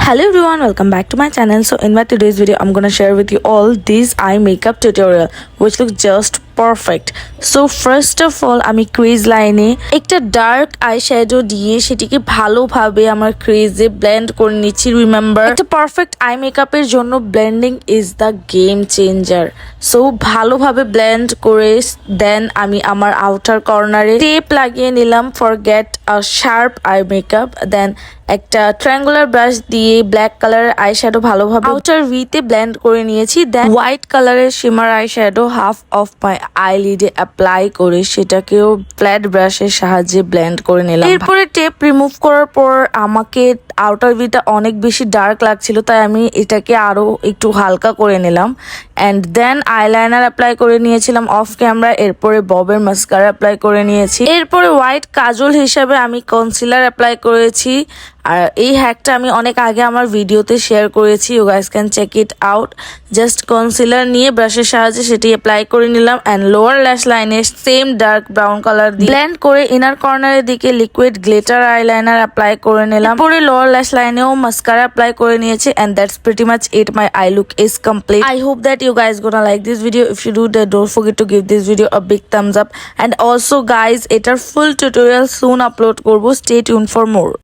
Hello everyone, welcome back to my channel. So in my today's video I'm gonna share with you all this eye makeup tutorial which looks just perfect. So first of all আমি crease লাইনে একটা dark eye shadow দিয়ে সেটিকে ভালোভাবে আমার ক্রিজে blend করে নিচ্ছি। Remember, একটা পারফেক্ট আই মেকআপের জন্য blending is the game changer. So ভালোভাবে ব্লেন্ড করে দেন আমি আমার আউটার কর্নারে টেপ লাগিয়ে নিলাম for get a sharp eye makeup. Then একটা ট্রায়াঙ্গুলার ব্রাশ দিয়ে ব্ল্যাক কালারের আই শ্যাডো ভালোভাবে আউটার ভিতে ব্লেন্ড করে নিয়েছি। দেন হোয়াইট কালারের shimmer eye shadow half of my আইলিডে অ্যাপ্লাই করে সেটাকেও ফ্ল্যাট ব্রাশের সাহায্যে ব্লেন্ড করে নিলাম। এরপরে টেপ রিমুভ করার পর আমাকে আউটার ভিটা অনেক বেশি ডার্ক লাগছিল, তাই আমি এটাকে আরো একটু হালকা করে নিলাম। অ্যান্ড দেন আইলাইনার অ্যাপ্লাই করে নিয়েছিলাম অফ ক্যামেরা। এরপরে ববের মাস্কারা অ্যাপ্লাই করে নিয়েছি। এরপরে হোয়াইট কাজল হিসাবে আমি কনসিলার অ্যাপ্লাই করেছি। আর এই হ্যাকটা আমি অনেক আগে আমার ভিডিওতে শেয়ার করেছি, you guys can check it out. Just concealer নিয়ে ব্রাশের সাহায্যে সেটি অ্যাপ্লাই করে নিলাম অ্যান্ড লোয়ার ল্যাশ লাইনে সেম ডার্ক ব্রাউন কালার দিয়ে ব্লেন্ড করে ইনার কর্নারের দিকে লিকুইড গ্লিটার আইলাইনার অ্যাপ্লাই করে নিলাম। পরে লোয়ার ল্যাশ লাইনেও মাস্কারা অ্যাপ্লাই করে নিয়েছি and that's pretty much it. My I look is complete. I hope that you guys gonna like this video. If you do that, don't forget to give this video a big thumbs up. And also guys, এটার full tutorial soon upload করব. Stay tuned for more.